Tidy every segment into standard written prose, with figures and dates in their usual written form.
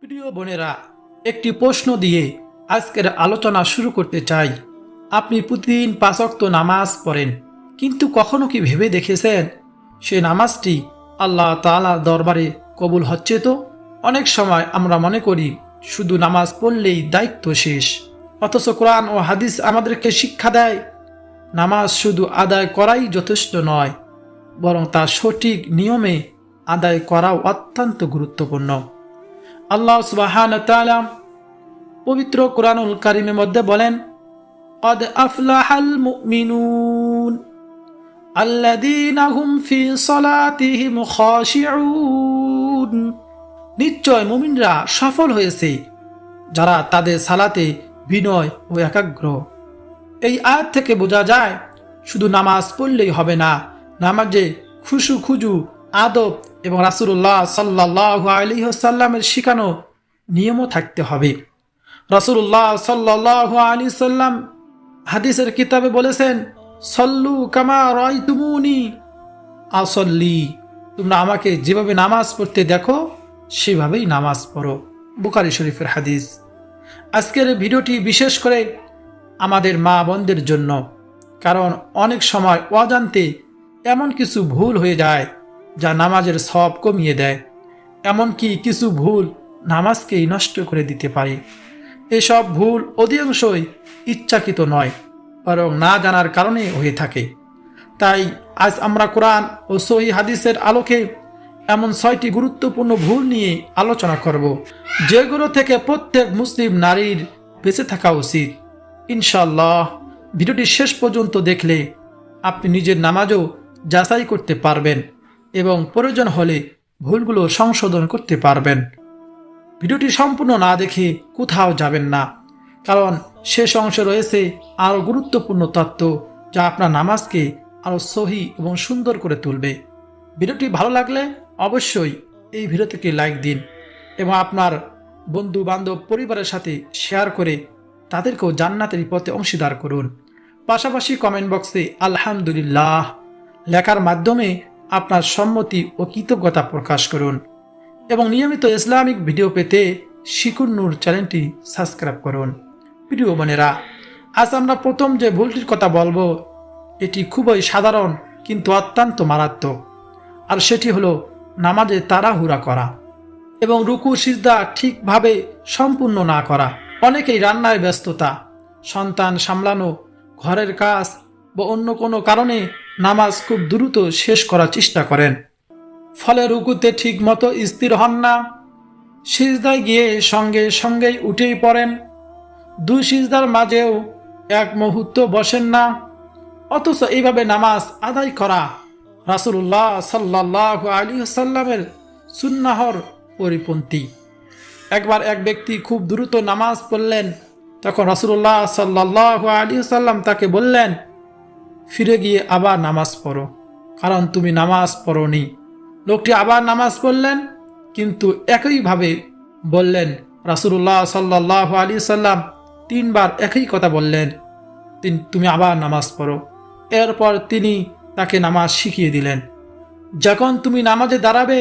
প্রিয় বোনেরা, একটি প্রশ্ন দিয়ে আজকের আলোচনা শুরু করতে চাই। আপনি প্রতিদিন 5 ওয়াক্ত নামাজ পড়েন, কিন্তু কখনো কি ভেবে দেখেছেন সে নামাজটি আল্লাহ তাআলার দরবারে কবুল হচ্ছে? তো অনেক সময় আমরা মনে করি শুধু নামাজ পড়লেই দায়িত্ব শেষ, অথচ কোরআন ও হাদিস আমাদেরকে শিক্ষা দেয় নামাজ শুধু আদায় করাই যথেষ্ট নয়, বরং তা সঠিক নিয়মে আদায় করাও অত্যন্ত গুরুত্বপূর্ণ। আল্লাহ সুবহানাহু ওয়া তাআলা পবিত্র কোরআনুল কারীমের মধ্যে বলেন, ক্বাদ আফলাহাল মুমিনুন আল্লাযীনা হুম ফি সালাতিহিম খাশিউন। নিশ্চয় মুমিনরা সফল হয়েছে যারা তাদের সালাতে বিনয় ও একাগ্র। এই আয়াত থেকে বোঝা যায় শুধু নামাজ পড়লেই হবে না, নামাজে খুশু খুজু, আদব এবং রাসূলুল্লাহ সাল্লাল্লাহু আলাইহি ওয়াসাল্লামের শিখানো নিয়মও থাকতে হবে। রাসূলুল্লাহ সাল্লাল্লাহু আলাইহি ওয়াসাল্লাম হাদিসের কিতাবে বলেছেন, সল্লু কামা রাআইতুমুনি আসল্লি। তোমরা আমাকে যেভাবে নামাজ পড়তে দেখো সেভাবেই নামাজ পড়ো। বুখারী শরীফের হাদিস। আজকের ভিডিওটি বিশেষ করে আমাদের মা বোনদের জন্য, কারণ অনেক সময় অজান্তে এমন কিছু ভুল হয়ে যায় যা নামাজের সওয়াব কমিয়ে দেয়। এমনকি কিছু ভুল নামাজকেই নষ্ট করে দিতে পারে। এসব ভুল অধিকাংশই ইচ্ছাকৃত নয়, বরং না জানার কারণে হয়ে থাকে। তাই আজ আমরা কোরআন ও সহিহ হাদিসের আলোকে এমন 6টি গুরুত্বপূর্ণ ভুল নিয়ে আলোচনা করব, যেগুলো থেকে প্রত্যেক মুসলিম নারীর বেঁচে থাকা উচিত। ইনশাআল্লাহ ভিডিওটি শেষ পর্যন্ত দেখলে আপনি নিজের নামাজও যাচাই করতে পারবেন এবং প্রয়োজন হলে ভুলগুলো সংশোধন করতে পারবেন। ভিডিওটি সম্পূর্ণ না দেখে কোথাও যাবেন না, কারণ শেষ অংশে রয়েছে আরও গুরুত্বপূর্ণ তথ্য যা আপনার নামাজকে আরও সহি এবং সুন্দর করে তুলবে। ভিডিওটি ভালো লাগলে অবশ্যই এই ভিডিওটিকে লাইক দিন এবং আপনার বন্ধু বান্ধব পরিবারের সাথে শেয়ার করে তাদেরকেও জান্নাতের পথে অংশীদার করুন। পাশাপাশি কমেন্ট বক্সে আলহামদুলিল্লাহ লেখার মাধ্যমে আপনার সম্মতি ও কৃতজ্ঞতা প্রকাশ করুন এবং নিয়মিত ইসলামিক ভিডিও পেতে শিকুন নূর চ্যানেলটি সাবস্ক্রাইব করুন। প্রিয় বোনেরা, আজ আমরা প্রথম যে ভুলটির কথা বলবো এটি খুবই সাধারণ কিন্তু অত্যন্ত মারাত্মক, আর সেটি হলো নামাজে তাড়াহুড়া করা এবং রুকু সিজদা ঠিকভাবে সম্পূর্ণ না করা। অনেকেই রান্নায় ব্যস্ততা, সন্তান সামলানো, ঘরের কাজ বা অন্য কোনো কারণে নামাজ খুব দ্রুত শেষ করার চেষ্টা করেন, ফলে রুকুতে ঠিক মতো স্থির হন না, সিজদায় গিয়ে সঙ্গে সঙ্গেই উঠেই পড়েন, 2 সিজদার মাঝেও এক মুহূর্ত বসেন না। অথচ এইভাবে নামাজ আদায় করা রাসূলুল্লাহ সাল্লাল্লাহু আলাইহি ওয়াসাল্লামের সুন্নাহর পরিপন্থী। একবার এক ব্যক্তি খুব দ্রুত নামাজ পড়লেন, তখন রাসূলুল্লাহ সাল্লাল্লাহু আলাইহি ওয়াসাল্লাম তাকে বললেন, ফিরে গিয়ে আবার নামাজ পড়ো, কারণ তুমি নামাজ পড়োনি। লোকটি আবার নামাজ পড়লেন, কিন্তু একইভাবে বললেন। রাসূলুল্লাহ সাল্লাল্লাহু আলাইহি ওয়াসাল্লাম 3 বার একই কথা বললেন, তুমি আবার নামাজ পড়ো। এরপর তিনি তাকে নামাজ শিখিয়ে দিলেন, যখন তুমি নামাজে দাঁড়াবে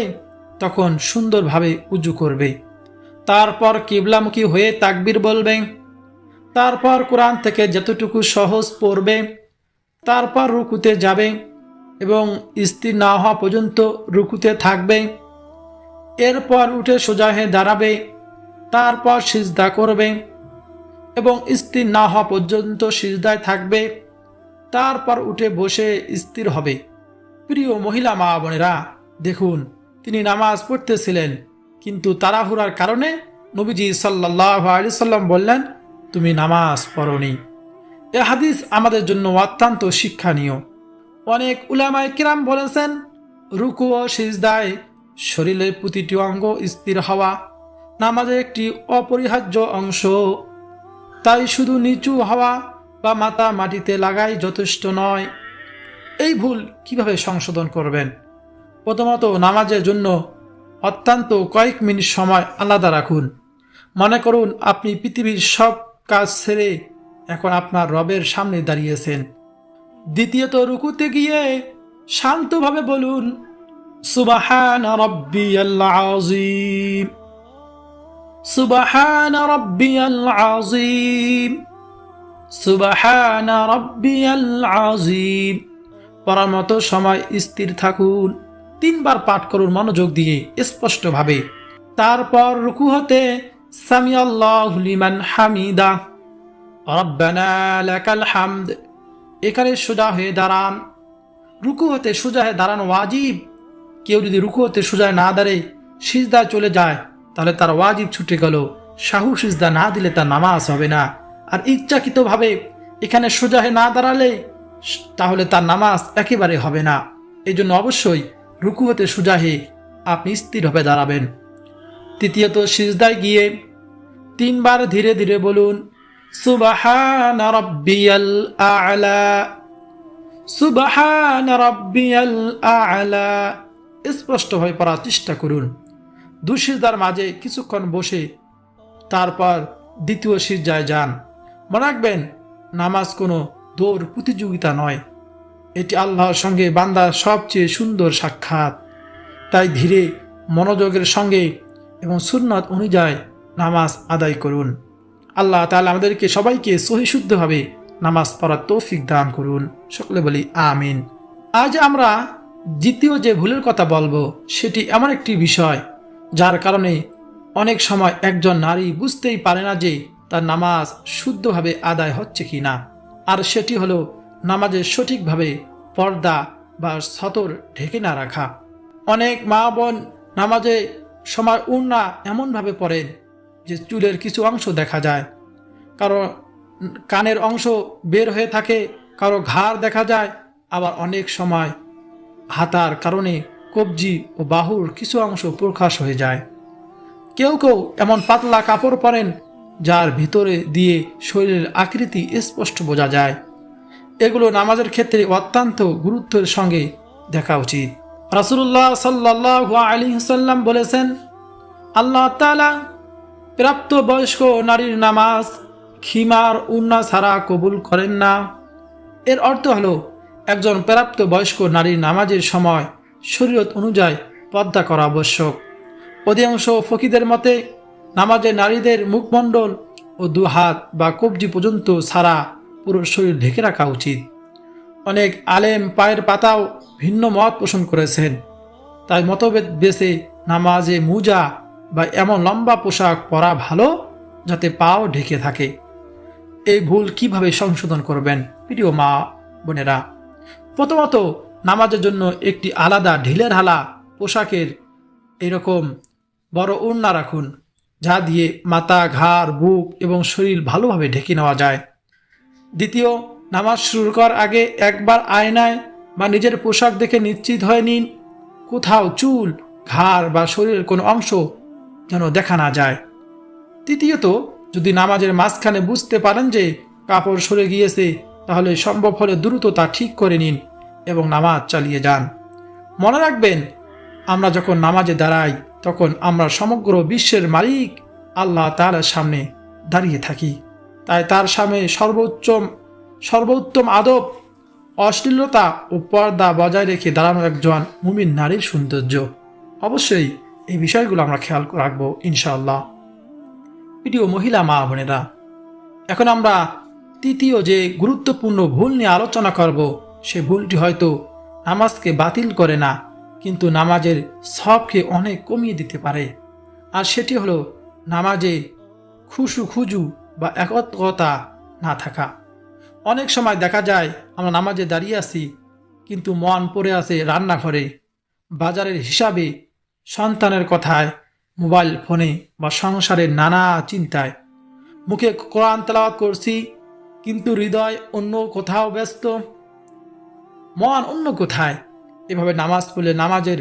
তখন সুন্দরভাবে উজু করবে, তারপর কিবলামুখী হয়ে তাকবীর বলবে, তারপর কোরআন থেকে যতটুকু সহজ পড়বে, তারপর রুকুতে যাবে এবং স্থির না হওয়া পর্যন্ত রুকুতে থাকবে, এরপর উঠে সোজা হয়ে দাঁড়াবে, তারপর সিজদা করবে এবং স্থির না হওয়া পর্যন্ত সিজদায় থাকবে, তারপর উঠে বসে স্থির হবে। প্রিয় মহিলা মা বোনেরা, দেখুন তিনি নামাজ পড়তেছিলেন, কিন্তু তাড়াহুড়ার কারণে নবীজি সাল্লাল্লাহু আলাইহি ওয়াসাল্লাম বললেন, তুমি নামাজ পড়োনি। এ হাদিস আমাদের জন্য অত্যন্ত শিক্ষণীয়। অনেক উলামায়ে কিরাম বলেছেন, রুকু ও সিজদায় শরীরের প্রতিটি অঙ্গ স্থির হওয়া নামাজের একটি অপরিহার্য অংশ। তাই শুধু নিচু হওয়া বা মাথা মাটিতে লাগাই যথেষ্ট নয়। এই ভুল কিভাবে সংশোধন করবেন? প্রথমত, নামাজের জন্য অত্যন্ত কয়েক মিনিট সময় আলাদা রাখুন। মনে করুন আপনি পৃথিবীর সব কাজ ছেড়ে এখন আপনার রবের সামনে দাঁড়িয়েছেন। দ্বিতীয়ত, রুকুতে গিয়ে শান্তভাবে বলুন, সুবহান রাব্বিয়াল আযীম। সুবহানা রাব্বিয়াল আযীম, সুবহানা রাব্বিয়াল আযীম। পড়ার মতো সময় স্থির থাকুন, 3 বার পাঠ করুন মনোযোগ দিয়ে স্পষ্টভাবে। তারপর রুকু হতে সামি আল্লাহু লিমান হামিদা, রব্বানা লাকাল হামদ, এখানে সোজা হয়ে দাঁড়ান। রুকু হতে সোজা হয়ে দাঁড়ানো ওয়াজিব। কেউ যদি রুকু হতে সোজা না দাঁড়ে সিজদায় চলে যায় তাহলে তার ওয়াজিব ছুটে গেল, সাহু সিজদা না দিলে তার নামাজ হবে না। আর ইচ্ছাকৃতভাবে এখানে সোজা হয়ে না দাঁড়ালে তাহলে তার নামাজ একেবারে হবে না। এই জন্য অবশ্যই রুকু হতে সোজা হয়ে আপনি স্থিরভাবে দাঁড়াবেন। তৃতীয়ত, সিজদায় গিয়ে 3 বার ধীরে ধীরে বলুন সুবহানা রাব্বিয়াল আ'লা, সুবহানা রাব্বিয়াল আ'লা। স্পষ্টভাবে পড়ার চেষ্টা করুন। 2 সিজদার মাঝে কিছুক্ষণ বসে তারপর দ্বিতীয় সিজদায় যান। মনে রাখবেন, নামাজ কোনো দৌড় প্রতিযোগিতা নয়, এটি আল্লাহর সঙ্গে বান্দার সবচেয়ে সুন্দর সাক্ষাৎ। তাই ধীরে মনোযোগের সঙ্গে এবং সুন্নত অনুযায়ী নামাজ আদায় করুন। আল্লাহ তাআলা আমাদেরকে সবাইকে সহিশুদ্ধভাবে নামাজ পড়ার তৌফিক দান করুন। সকলে বলি আমিন। আজ আমরা দ্বিতীয় যে ভুলের কথা বলবো সেটি এমন একটি বিষয় যার কারণে অনেক সময় একজন নারী বুঝতেই পারে না যে তার নামাজ শুদ্ধভাবে আদায় হচ্ছে কিনা। আর সেটি হলো নামাজের সঠিকভাবে পর্দা বা সতর ঢেকে না রাখা। অনেক মা বোন নামাজে সময় উন্না এমনভাবে পড়েন যে চুলের কিছু অংশ দেখা যায়, কারো কানের অংশ বের হয়ে থাকে, কারো ঘাড় দেখা যায়, আবার অনেক সময় হাতার কারণে কবজি ও বাহুর কিছু অংশ প্রকাশ হয়ে যায়। কেউ কেউ এমন পাতলা কাপড় পরেন যার ভিতরে দিয়ে শরীরের আকৃতি স্পষ্ট বোঝা যায়। এগুলো নামাজের ক্ষেত্রে অত্যন্ত গুরুত্বের সঙ্গে দেখা উচিত। রাসূলুল্লাহ সাল্লাল্লাহু আলাইহি ওয়াসাল্লাম বলেছেন, আল্লাহ তাআলা প্রাপ্ত বয়স্ক নারীর নামাজ খিমার উন্না ছাড়া কবুল করেন না। এর অর্থ হলো একজন প্রাপ্ত বয়স্ক নারীর নামাজের সময় শরীয়ত অনুযায়ী পর্দা করা আবশ্যক। অধিকাংশ ফকিদের মতে নামাজে নারীদের মুখমণ্ডল ও 2 হাত বা কবজি পর্যন্ত ছাড়া পুরো শরীর ঢেকে রাখা উচিত। অনেক আলেম পায়ের পাতাও ভিন্ন মত পোষণ করেছেন। তাই মতভেদ বেছে নামাজে মুজা বা এমন লম্বা পোশাক পরা ভালো যাতে পাও ঢেকে থাকে। এই ভুল কিভাবে সংশোধন করবেন প্রিয় মা বোনেরা? প্রথমত, নামাজের জন্য একটি আলাদা ঢিলের হালা পোশাকের এরকম বড় ওড়না রাখুন, যা দিয়ে মাথা, ঘাড়, বুক এবং শরীর ভালোভাবে ঢেকে নেওয়া যায়। দ্বিতীয়, নামাজ শুরু করার আগে একবার আয়নায় বা নিজের পোশাক দেখে নিশ্চিত হয়ে নিন কোথাও চুল, ঘাড় বা শরীরের কোনো অংশ যেন দেখা না যায়। তৃতীয়ত, যদি নামাজের মাঝখানে বুঝতে পারেন যে কাপড় সরে গিয়েছে তাহলে সম্ভব হলে দ্রুত তা ঠিক করে নিন এবং নামাজ চালিয়ে যান। মনে রাখবেন, আমরা যখন নামাজে দাঁড়াই তখন আমরা সমগ্র বিশ্বের মালিক আল্লাহ তাআলার সামনে দাঁড়িয়ে থাকি। তাই তার সামনে সর্বোত্তম আদব, অশ্লীলতা ও পর্দা বজায় রেখে দাঁড়ানো একজন মুমিন নারীর সৌন্দর্য। অবশ্যই এই বিষয়গুলো আমরা খেয়াল রাখবো ইনশাআল্লাহ। প্রিয় মহিলা মা বোনেরা, এখন আমরা তৃতীয় যে গুরুত্বপূর্ণ ভুল নিয়ে আলোচনা করব, সে ভুলটি হয়তো নামাজকে বাতিল করে না কিন্তু নামাজের সবকে অনেক কমিয়ে দিতে পারে। আর সেটি হলো নামাজে খুজু বা একতা না থাকা। অনেক সময় দেখা যায় আমরা নামাজে দাঁড়িয়ে আছি কিন্তু মন পড়ে আছে রান্নাঘরে, বাজারের হিসাবে, সন্তানের কথায়, মোবাইল ফোনে বা সংসারের নানা চিন্তায়। মুখে কোরআন তেলাওয়াত করছি কিন্তু হৃদয় অন্য কোথাও ব্যস্ত, মন অন্য কোথায়। এভাবে নামাজ পড়লে নামাজের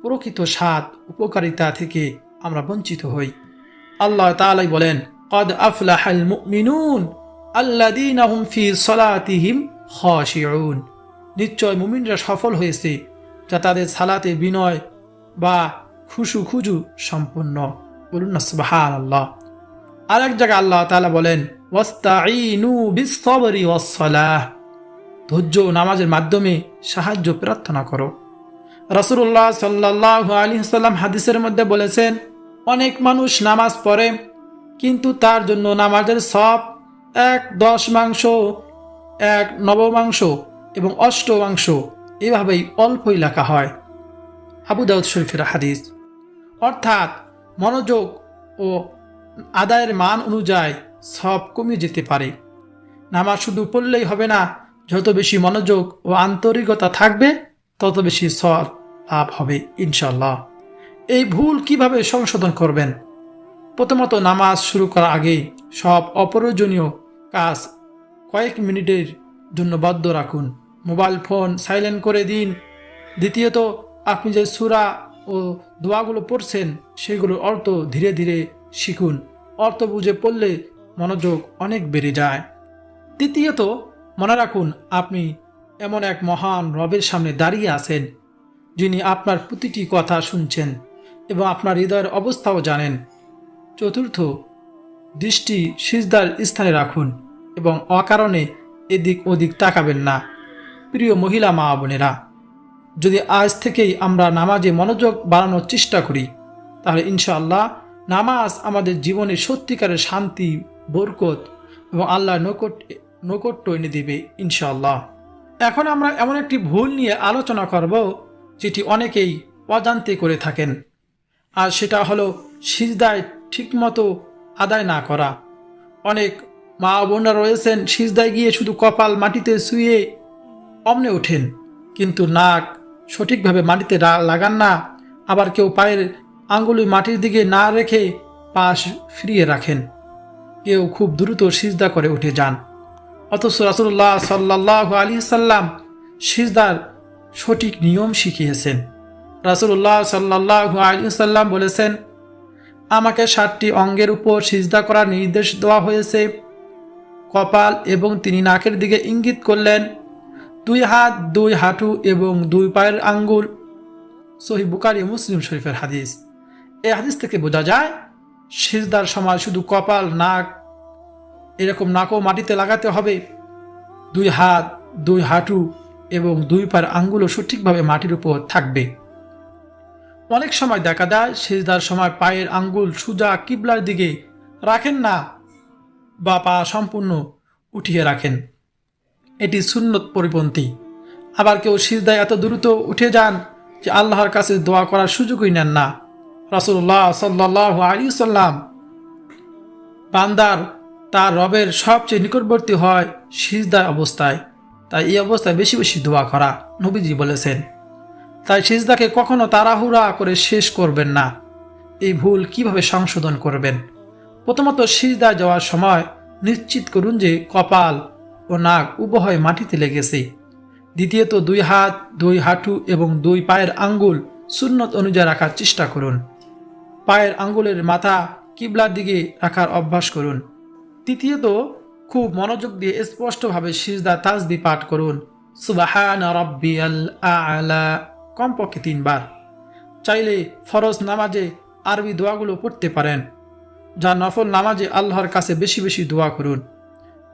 প্রকৃত স্বাদ, উপকারিতা থেকে আমরা বঞ্চিত হই। আল্লাহ তাআলা বলেন, ক্বাদ আফলাহাল মুমিনুন আল্লাযীনা হুম ফী সালাতিহিম খাশিউন। নিশ্চয় মুমিনরা সফল হয়েছে যা তাদের সালাতে বিনয় বা খুজু সম্পন্ন। বলুন না সুবহানাল্লাহ। আরেক জায়গায় আল্লাহ তাআলা বলেন, ওয়াস্তাঈনু বিস-সাবরি ওয়াস-সালাহ। ধৈর্য নামাজের মাধ্যমে সাহায্য প্রার্থনা করো। রাসূলুল্লাহ সাল্লাল্লাহু আলাইহি ওয়াসাল্লাম হাদিসের মধ্যে বলেছেন, অনেক মানুষ নামাজ পড়ে, কিন্তু তার জন্য নামাজের সব এক দশমাংশ, এক নবমাংশ এবং অষ্টমাংশ এভাবেই অল্পই লেখা হয়। আবু দাউদ শরীফের হাদিস। অর্থাৎ মনোযোগ ও আদায়ের মান অনুযায়ী সব কমে যেতে পারে। নামাজ শুধু পড়লেই হবে না, যত বেশি মনোযোগ ও আন্তরিকতা থাকবে তত বেশি সওয়াব লাভ হবে ইনশাল্লাহ। এই ভুল কিভাবে সংশোধন করবেন? প্রথমত, নামাজ শুরু করার আগে সব অপ্রয়োজনীয় কাজ কয়েক মিনিটের জন্য বন্ধ রাখুন। মোবাইল ফোন সাইলেন্ট করে দিন। দ্বিতীয়ত, আপনি যে সূরা ও দোয়াগুলো পড়ছেন সেগুলোর অর্থ ধীরে ধীরে শিখুন। অর্থ বুঝে পড়লে মনোযোগ অনেক বেড়ে যায়। তৃতীয়ত, মনে রাখুন আপনি এমন এক মহান রবের সামনে দাঁড়িয়ে আছেন, যিনি আপনার প্রতিটি কথা শুনছেন এবং আপনার হৃদয়ের অবস্থাও জানেন। চতুর্থ, দৃষ্টি সিজদার স্থানে রাখুন এবং অকারণে এদিক ওদিক তাকাবেন না। প্রিয় মহিলা মা বোনেরা, যদি আজ থেকেই আমরা নামাজে মনোযোগ বাড়ানোর চেষ্টা করি, তাহলে ইনশাআল্লাহ নামাজ আমাদের জীবনে সত্যিকারের শান্তি, বরকত এবং আল্লাহর নৈকট্য এনে দেবে ইনশাআল্লাহ। এখন আমরা এমন একটি ভুল নিয়ে আলোচনা করব যেটি অনেকেই অজান্তে করে থাকেন, আর সেটা হলো সিজদায় ঠিকমতো আদায় না করা। অনেক মা বোনরা রয়েছেন সিজদায় গিয়ে শুধু কপাল মাটিতে শুয়ে অমনে ওঠেন, কিন্তু নাক সঠিকভাবে মাটিতে লাগান না। আবার কেউ পায়ের আঙ্গুলি মাটির দিকে না রেখে পাশ ফিরিয়ে রাখেন। কেউ খুব দ্রুত সিজদা করে উঠে যান, অথচ রাসূলুল্লাহ সাল্লাল্লাহু আলাইহি সাল্লাম সিজদার সঠিক নিয়ম শিখিয়েছেন। রাসূলুল্লাহ সাল্লাল্লাহু আলাইহি সাল্লাম বলেছেন, আমাকে 7টি অঙ্গের উপর সিজদা করার নির্দেশ দেওয়া হয়েছে। কপাল, এবং তিনি নাকের দিকে ইঙ্গিত করলেন। 2 হাত, 2 হাঁটু এবং 2 পায়ের আঙ্গুল। সহিহ বুখারী ও মুসলিম শরীফের হাদিস। এই হাদিস থেকে বোঝা যায় সিজদার সময় শুধু কপাল, নাক, এরকম নাকও মাটিতে লাগাতে হবে। 2 হাত, 2 হাঁটু এবং 2 পায়ের আঙ্গুলও সঠিকভাবে মাটির উপর থাকবে। অনেক সময় দেখা যায় সিজদার সময় পায়ের আঙ্গুল সোজা কিবলার দিকে রাখেন না বা পা সম্পূর্ণ উঠিয়ে রাখেন। এটি সুন্নত পরিপন্থী। আবার কেউ সিজদায় এত দ্রুত উঠে যান যে আল্লাহর কাছে দোয়া করার সুযোগই নেন না। রাসূলুল্লাহ সাল্লাল্লাহু আলাইহি সাল্লাম বান্দার তার রবের সবচেয়ে নিকটবর্তী হয় সিজদার অবস্থায়, তাই এই অবস্থায় বেশি বেশি দোয়া করা নবীজি বলেছেন। তাই সিজদাকে কখনো তাড়াহুড়া করে শেষ করবেন না। এই ভুল কিভাবে সংশোধন করবেন? প্রথমত, সিজদায় যাওয়ার সময় নিশ্চিত করুন যে কপাল ও নাক উভয় মাটিতে লেগেছে। দ্বিতীয়ত, 2 হাত, 2 হাঁটু এবং 2 পায়ের আঙ্গুল সুন্নত অনুযায়ী রাখার চেষ্টা করুন। পায়ের আঙ্গুলের মাথা কিবলার দিকে রাখার অভ্যাস করুন। তৃতীয়ত, খুব মনোযোগ দিয়ে স্পষ্টভাবে সিজদা তাসবিহ পাঠ করুন, সুবহান রাব্বিয়াল আ'লা, কমপক্ষে 3 বার। চাইলে ফরজ নামাজে আরবি দোয়াগুলো পড়তে পারেন, যা নফল নামাজে আল্লাহর কাছে বেশি বেশি দোয়া করুন।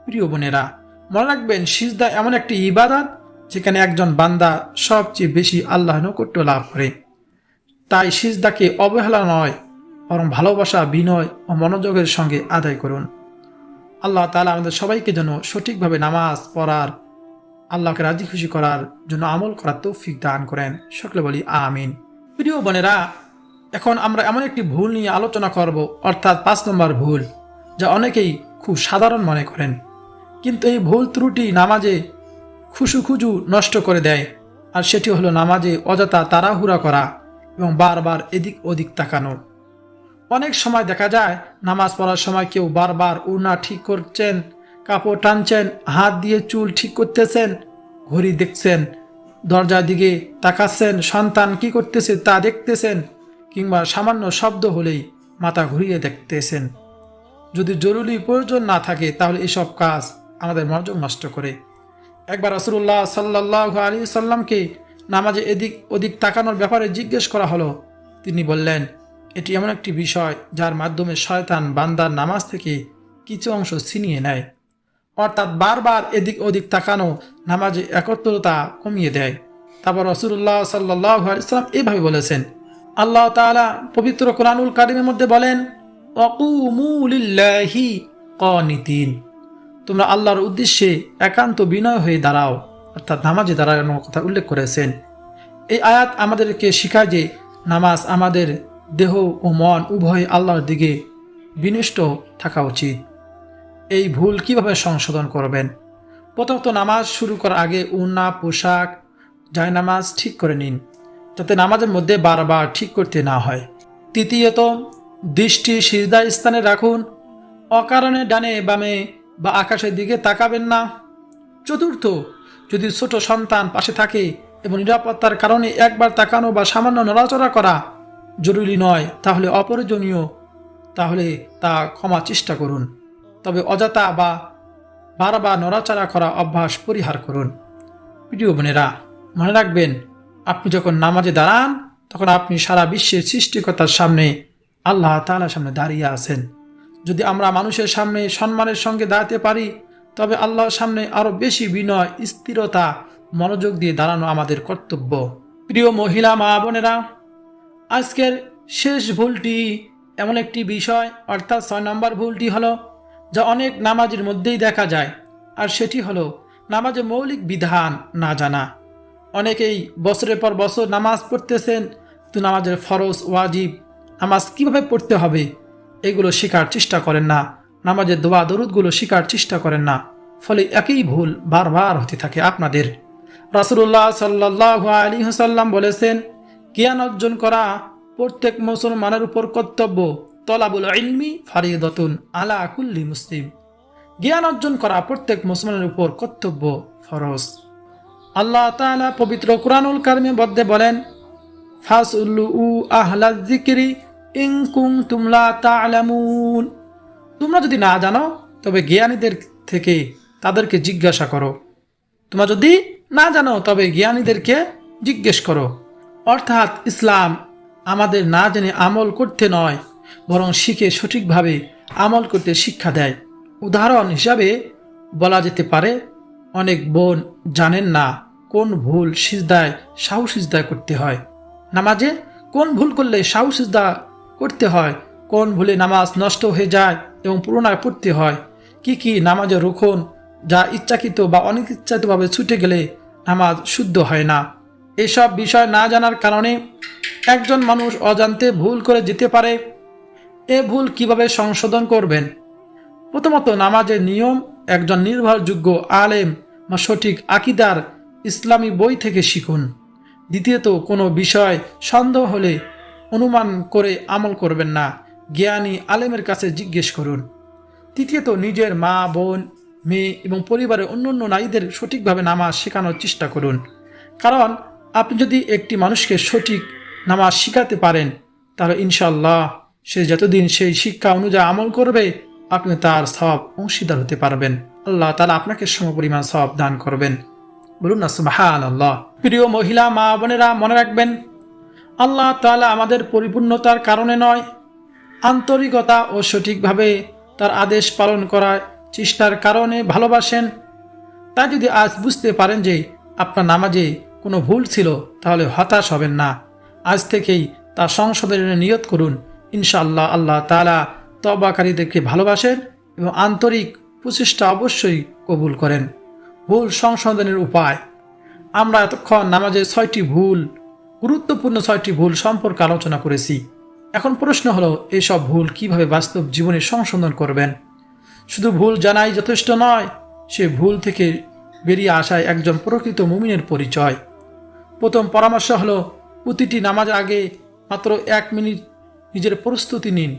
প্রিয় বোনেরা, মনে রাখবেন সিজদা এমন একটি ইবাদত যেখানে একজন বান্দা সবচেয়ে বেশি আল্লাহর নৈকট্য লাভ করে। তাই সিজদাকে অবহেলা নয়, বরং ভালোবাসা, বিনয় ও মনোযোগের সঙ্গে আদায় করুন। আল্লাহ তাআলা আমাদের সবাইকে যেন সঠিকভাবে নামাজ পড়ার, আল্লাহকে রাজি খুশি করার জন্য আমল করার তৌফিক দান করেন। সকলে বলি আমিন। প্রিয় বোনেরা, এখন আমরা এমন একটি ভুল নিয়ে আলোচনা করব, অর্থাৎ 5 নম্বর ভুল, যা অনেকেই খুব সাধারণ মনে করেন, কিন্তু এই ভুল ত্রুটি নামাজে খুজু নষ্ট করে দেয়। আর সেটি হলো নামাজে অযথা তাড়াহুড়া করা এবং বারবার এদিক ওদিক তাকানো। অনেক সময় দেখা যায় নামাজ পড়ার সময় কেউ বারবার ওড়না ঠিক করছেন, কাপড় টানছেন, হাত দিয়ে চুল ঠিক করতেছেন, ঘড়ি দেখছেন, দরজার দিকে তাকাচ্ছেন, সন্তান কি করতেছে তা দেখতেছেন, কিংবা সামান্য শব্দ হলেই মাথা ঘুরিয়ে দেখতেছেন। যদি জরুরি প্রয়োজন না থাকে তাহলে এসব কাজ আমাদের মনোযোগ নষ্ট করে। একবার রাসূলুল্লাহ সাল্লাল্লাহু আলাইহি সাল্লামকে নামাজে এদিক ওদিক তাকানোর ব্যাপারে জিজ্ঞেস করা হলো। তিনি বললেন, এটি এমন একটি বিষয় যার মাধ্যমে শয়তান বান্দার নামাজ থেকে কিছু অংশ ছিনিয়ে নেয়। অর্থাৎ বারবার এদিক ওদিক তাকানো নামাজে একত্রতা কমিয়ে দেয়। তারপর রাসূলুল্লাহ সাল্লাল্লাহু আলাইহি সাল্লাম এভাবে বলেছেন, আল্লাহ তাআলা পবিত্র কোরআনুল কারীমের মধ্যে বলেন, ওয়াকুমু লিল্লাহি কানিতিন, তোমরা আল্লাহর উদ্দেশ্যে একান্ত বিনয় হয়ে দাঁড়াও, অর্থাৎ নামাজে দাঁড়ানোর কথা উল্লেখ করেছেন। এই আয়াত আমাদেরকে শেখায় যে নামাজ আমাদের দেহ ও মন উভয় আল্লাহর দিকে বিনিষ্ট থাকা উচিত। এই ভুল কিভাবে সংশোধন করবেন? প্রথমত নামাজ শুরু করার আগে উন্না, পোশাক, জায়নামাজ ঠিক করে নিন, যাতে নামাজের মধ্যে বারবার ঠিক করতে না হয়। তৃতীয়ত, দৃষ্টি সিজদা স্থানে রাখুন, অকারণে ডানে বামে বা আকাশের দিকে তাকাবেন না। চতুর্থ, যদি ছোট সন্তান পাশে থাকে এবং নিরাপত্তার কারণে একবার তাকানো বা সামান্য নড়াচড়া করা জরুরি নয়, তাহলে অপ্রয়োজনীয়, তাহলে তা ক্ষমা চেষ্টা করুন। তবে অযথা বা বারবার নড়াচড়া করা অভ্যাস পরিহার করুন। প্রিয় বোনেরা, মনে রাখবেন, আপনি যখন নামাজে দাঁড়ান তখন আপনি সারা বিশ্বের সৃষ্টিকর্তার সামনে, আল্লাহ তাআলার সামনে দাঁড়িয়ে আছেন। যদি আমরা মানুষের সামনে সম্মানের সঙ্গে দাঁড়াতে পারি, তবে আল্লাহর সামনে আরও বেশি বিনয়, স্থিরতা, মনোযোগ দিয়ে দাঁড়ানো আমাদের কর্তব্য। প্রিয় মহিলা মা বোনেরা, আজকের শেষ ভুলটি এমন একটি বিষয়, অর্থাৎ 6 নম্বর ভুলটি হলো, যা অনেক নামাজের মধ্যেই দেখা যায়, আর সেটি হলো নামাজের মৌলিক বিধান না জানা। অনেকেই বছরের পর বছর নামাজ পড়তেছেন, তো নামাজের ফরজ, ওয়াজিব, নামাজ কিভাবে পড়তে হবে এগুলো শেখার চেষ্টা করেন না, নামাজের দোয়া দরুদগুলো শেখার চেষ্টা করেন না, ফলে একই ভুল বারবার হতে থাকে আপনাদের। রাসূলুল্লাহ সাল্লাল্লাহু আলাইহি ওয়াসাল্লাম বলেছেন, জ্ঞান অর্জন করা প্রত্যেক মুসলমানের উপর কর্তব্য। তলাবুল ইলমি ফারিদাতুন আলা কুল্লি মুসলিম। জ্ঞান অর্জন করা প্রত্যেক মুসলমানের উপর কর্তব্য, ফরজ। আল্লাহ তাআলা পবিত্র কুরআনুল কারীমের মধ্যে বলেন, ফাসউলু আহলায যিকরি ইন কুনতুম লা তা'লামুন। তোমরা যদি না জানো তবে জ্ঞানীদের থেকে তাদেরকে জিজ্ঞাসা করো। তোমরা যদি না জানো তবে জ্ঞানীদেরকে জিজ্ঞেস করো। অর্থাৎ ইসলাম আমাদের না জেনে আমল করতে নয়, বরং শিখে সঠিকভাবে আমল করতে শিক্ষা দেয়। উদাহরণ হিসাবে বলা যেতে পারে, অনেক বোন জানেন না কোন ভুল সিজদায় সাহু সিজদা করতে হয়, নামাজে কোন ভুল করলে সাহু সিজদা করতে হয়, কোন ভুলে নামাজ নষ্ট হয়ে যায় এবং পুনরায় পড়তে হয়, কি কি নামাজের রুকন যা ইচ্ছাকৃত বা অনিচ্ছাকৃতভাবে ছুটে গেলে নামাজ শুদ্ধ হয় না। এসব বিষয় না জানার কারণে একজন মানুষ অজান্তে ভুল করে যেতে পারে। এ ভুল কিভাবে সংশোধন করবেন? প্রথমত, নামাজের নিয়ম একজন নির্ভরযোগ্য আলেম বা সঠিক আকীদার ইসলামী বই থেকে শিখুন। দ্বিতীয়ত, কোনো বিষয় সন্দেহ হলে অনুমান করে আমল করবেন না, জ্ঞানী আলেমের কাছে জিজ্ঞেস করুন। তৃতীয়ত, নিজের মা, বোন, মেয়ে এবং পরিবারের অন্যান্য নারীদের সঠিকভাবে নামাজ শেখানোর চেষ্টা করুন। কারণ আপনি যদি একটি মানুষকে সঠিক নামাজ শিখাতে পারেন, তাহলে ইনশাআল্লাহ সে যতদিন সেই শিক্ষা অনুযায়ী আমল করবে, আপনি তার সওয়াব অংশীদার হতে পারবেন। আল্লাহ তাআলা আপনাকে সমপরিমাণ সওয়াব দান করবেন। বলুন না সুবহানাল্লাহ। প্রিয় মহিলা মা বোনেরা, মনে রাখবেন, আল্লাহ তাআলা আমাদের পরিপূর্ণতার কারণে নয়, আন্তরিকতা ও সঠিকভাবে তার আদেশ পালন করার চেষ্টার কারণে ভালোবাসেন। তাই যদি আজ বুঝতে পারেন যে আপনার নামাজে কোনো ভুল ছিল, তাহলে হতাশ হবেন না। আজ থেকেই তা সংশোধনের নিয়ত করুন। ইনশাআল্লাহ আল্লাহ তাআলা তওবাকারীদেরকে ভালোবাসেন এবং আন্তরিক প্রচেষ্টা অবশ্যই কবুল করেন। ভুল সংশোধনের উপায়। আমরা এতক্ষণ নামাজের 6টি ভুল, গুরুত্বপূর্ণ 6টি ভুল সম্পর্কে আলোচনা করেছি। এখন প্রশ্ন হলো, এইসব ভুল কিভাবে বাস্তব জীবনে সংশোধন করবেন? শুধু ভুল জানাই যথেষ্ট নয়, সে ভুল থেকে বেরিয়ে আসায় একজন প্রকৃত মুমিনের পরিচয়। প্রথম পরামর্শ হলো, প্রতিটি নামাজ আগে মাত্র 1 মিনিট নিজের প্রস্তুতি নিন।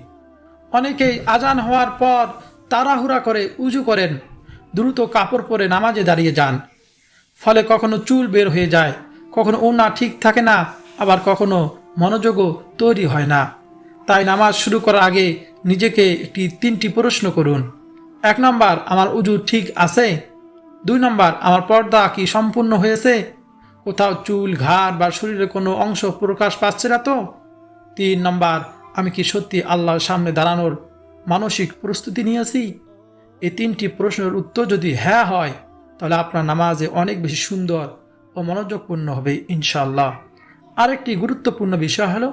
অনেকেই আজান হওয়ার পর তাড়াহুড়া করে উজু করেন, দ্রুত কাপড় পরে নামাজে দাঁড়িয়ে যান। ফলে কখনো চুল বের হয়ে যায়, কখনো ওড়না ঠিক থাকে না, আবার কখনো মনোযোগও তৈরি হয় না। তাই নামাজ শুরু করার আগে নিজেকে 3টি প্রশ্ন করুন। 1 নম্বর, আমার উজু ঠিক আছে? 2 নম্বর, আমার পর্দা কি সম্পূর্ণ হয়েছে? কোথাও চুল, ঘাড় বা শরীরের কোনো অংশ প্রকাশ পাচ্ছে না তো? 3 নম্বর, আমি কি সত্যি আল্লাহর সামনে দাঁড়ানোর মানসিক প্রস্তুতি নিয়েছি? এই 3টি প্রশ্নের উত্তর যদি হ্যাঁ হয়, তাহলে আপনার নামাজে অনেক বেশি সুন্দর ও মনোযোগপূর্ণ হবে ইনশাআল্লাহ। আরেকটি গুরুত্বপূর্ণ বিষয় হলো,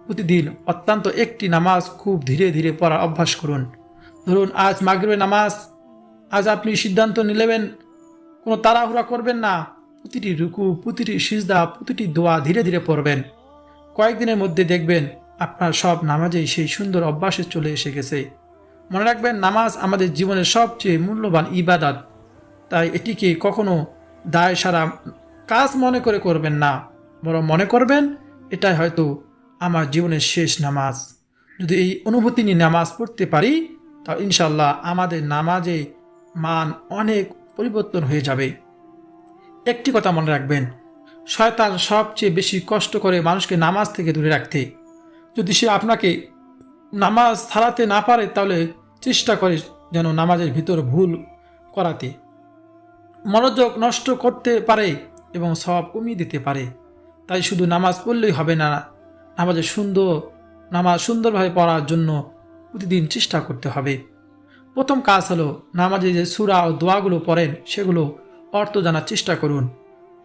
প্রতিদিন অত্যন্ত একটি নামাজ খুব ধীরে ধীরে পড়ার অভ্যাস করুন। ধরুন আজ মাগরিবের নামাজ, আজ আপনি সিদ্ধান্ত নিলেন কোনো তাড়াহুড়া করবেন না, প্রতিটি রুকু, প্রতিটি সিজদা, প্রতিটি দোয়া ধীরে ধীরে পড়বেন। কয়েকদিনের মধ্যে দেখবেন আপনার সব নামাজেই সেই সুন্দর অভ্যাসে চলে এসে গেছে। মনে রাখবেন, নামাজ আমাদের জীবনের সবচেয়ে মূল্যবান ইবাদত, তাই এটিকে কখনো দায় সারা কাজ মনে করে করবেন না, বরং মনে করবেন এটাই হয়তো আমার জীবনের শেষ নামাজ। যদি এই অনুভূতি নিয়ে নামাজ পড়তে পারি, তা ইনশাল্লাহ আমাদের নামাজে মান অনেক পরিবর্তন হয়ে যাবে। একটি কথা মনে রাখবেন, শয়তান সবচেয়ে বেশি কষ্ট করে মানুষকে নামাজ থেকে দূরে রাখতে। যদি সে আপনাকে নামাজ ছাড়াতে না পারে, তাহলে চেষ্টা করে যেন নামাজের ভিতর ভুল করাতে, মনোযোগ নষ্ট করতে পারে এবং সব কমিয়ে দিতে পারে। তাই শুধু নামাজ পড়লেই হবে না, নামাজ সুন্দরভাবে পড়ার জন্য প্রতিদিন চেষ্টা করতে হবে। প্রথম কাজ হলো, নামাজে যে সূরা ও দোয়াগুলো পড়েন সেগুলো অর্থ জানার চেষ্টা করুন।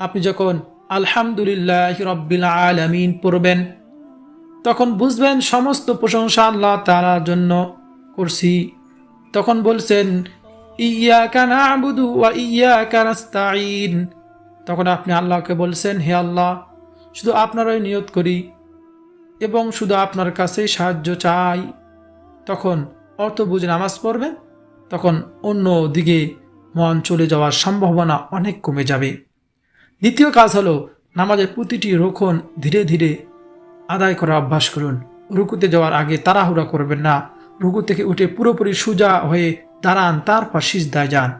আপনি যখন আলহামদুলিল্লাহি রাব্বিল আলামিন পড়বেন, তখন বুঝবেন সমস্ত প্রশংসা আল্লাহ তাআলার জন্য করছি। তখন বলছেন ইয়্যাকা না'বুদু ওয়া ইয়্যাকা নাস্তাঈন, তখন আপনি আল্লাহকে বলছেন, হে আল্লাহ, শুধু আপনারই নিয়ত করি এবং শুধু আপনার কাছেই সাহায্য চাই। তখন অর্থ বুঝে নামাজ পড়বেন, তখন অন্য দিকে মন চলে যাওয়ার সম্ভাবনা অনেক কমে যাবে। দ্বিতীয় কাজ হলো, নামাজের প্রতিটি রুকন ধীরে ধীরে আদায় করার অভ্যাস করুন। রুকুতে যাওয়ার আগে তাড়াহুড়া করবেন না। রুকু থেকে উঠে পুরোপুরি সোজা হয়ে দাঁড়ান, তারপর সিজদায় যান।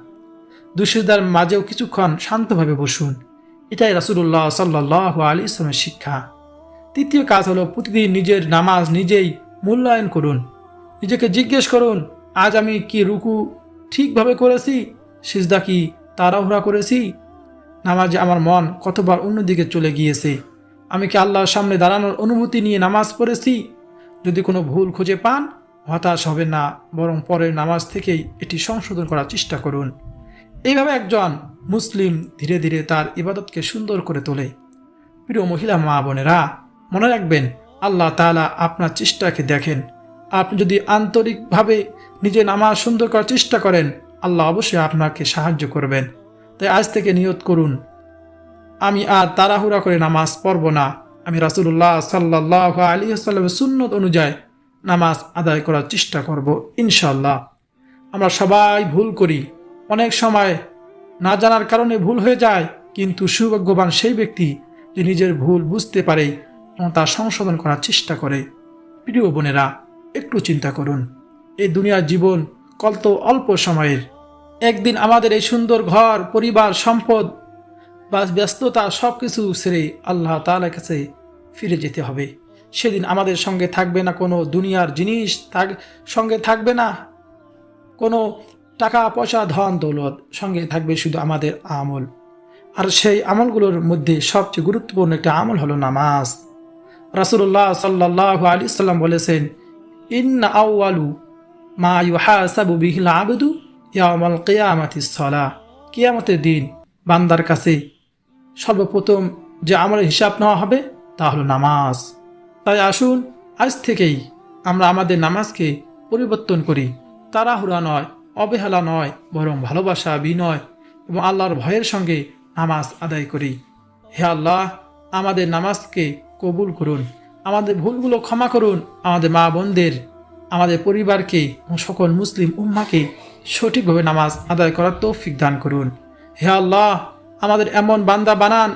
দুই সিজদার মাঝেও কিছুক্ষণ শান্তভাবে বসুন। এটাই রাসূলুল্লাহ সাল্লাল্লাহু আলাইহি ওয়াসাল্লামের শিক্ষা। তৃতীয় কাজ হলো, প্রতিদিন নিজের নামাজ নিজেই মূল্যায়ন করুন। নিজেকে জিজ্ঞেস করুন, আজ আমি কি রুকু ঠিকভাবে করেছি, সিজদা কি তাড়াহুড়া করেছি, নামাজে আমার মন কতবার অন্যদিকে চলে গিয়েছে, আমি কি আল্লাহর সামনে দাঁড়ানোর অনুভূতি নিয়ে নামাজ পড়েছি। যদি কোনো ভুল খুঁজে পান, হতাশ হবেন না, বরং পরের নামাজ থেকেই এটি সংশোধন করার চেষ্টা করুন। এইভাবে একজন মুসলিম ধীরে ধীরে তার ইবাদতকে সুন্দর করে তোলে। প্রিয় মহিলা মা বোনেরা, মনে রাখবেন, আল্লাহ তাআলা আপনার চেষ্টাকে দেখেন। আপনি যদি আন্তরিকভাবে নিজে নামাজ সুন্দর করার চেষ্টা করেন, আল্লাহ অবশ্যই আপনাকে সাহায্য করবেন। তাই আজ থেকে নিয়ত করুন, আমি আর তাড়াহুড়া করে নামাজ পড়ব না। আমি রাসূলুল্লাহ সাল্লাল্লাহু আলাইহি ওয়াসাল্লামের সুন্নত অনুযায়ী নামাজ আদায় করার চেষ্টা করব ইনশাআল্লাহ। আমরা সবাই ভুল করি, অনেক সময় না জানার কারণে ভুল হয়ে যায়, কিন্তু সৌভাগ্যবান সেই ব্যক্তি যে নিজের ভুল বুঝতে পারে এবং তা সংশোধন করার চেষ্টা করে। প্রিয় বোনেরা, একটু চিন্তা করুন, এই দুনিয়ার জীবন কত অল্প সময়ের। একদিন আমাদের এই সুন্দর ঘর, পরিবার, সম্পদ বা ব্যস্ততা সব কিছু ছেড়ে আল্লাহ তাআলার কাছে ফিরে যেতে হবে। সেদিন আমাদের সঙ্গে থাকবে না কোনো দুনিয়ার জিনিস, সঙ্গে থাকবে না কোনো টাকা পয়সা, ধন দৌলত, সঙ্গে থাকবে শুধু আমাদের আমল। আর সেই আমলগুলোর মধ্যে সবচেয়ে গুরুত্বপূর্ণ একটা আমল হলো নামাজ। রাসূলুল্লাহ সাল্লাল্লাহু আলাইহি ওয়াসাল্লাম বলেছেন, ইন্না আউয়ালু মা ইউহাসাবু বিহিল আবদু ইয়াউমাল কিয়ামাতিস সালাহ। কিয়ামতের দিন বান্দার কাছে সর্বপ্রথম যে আমলের হিসাব নেওয়া হবে তা হলো নামাজ। তাই আসুন, আজ থেকেই আমরা আমাদের নামাজকে পরিবর্তন করি। তাড়াহুড়া নয়, অবহেলা নয়, বরং ভালোবাসা, বিনয় এবং আল্লাহর ভয়ের সঙ্গে নামাজ আদায় করি। হে আল্লাহ, আমাদের নামাজকে কবুল করুন, আমাদের ভুলগুলো ক্ষমা করুন, আমাদের মা বোনদের, আমাদের পরিবারকে এবং সকল মুসলিম উম্মাকে সঠিকভাবে নামাজ আদায় করার তৌফিক দান করুন। হে আল্লাহ, আমাদের এমন বান্দা বানান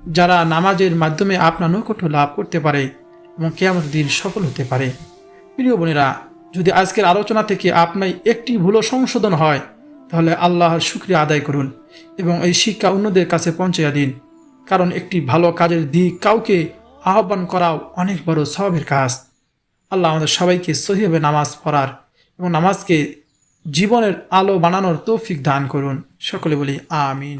যারা নামাজের মাধ্যমে আপনার নৈকট্য লাভ করতে পারে এবং কিয়ামতের দিন সফল হতে পারে। প্রিয় বোনেরা, যদি আজকের আলোচনা থেকে আপনার একটি ভুলও সংশোধন হয়, তাহলে আল্লাহর শুকরিয়া আদায় করুন এবং এই শিক্ষা অন্যদের কাছে পৌঁছে দিন। কারণ একটি ভালো কাজের দিক কাউকে আহ্বান করাও অনেক বড় সওয়াবের কাজ। আল্লাহ আমাদের সবাইকে সহিভাবে নামাজ পড়ার এবং নামাজকে জীবনের আলো বানানোর তৌফিক দান করুন। সকলে বলি আমিন।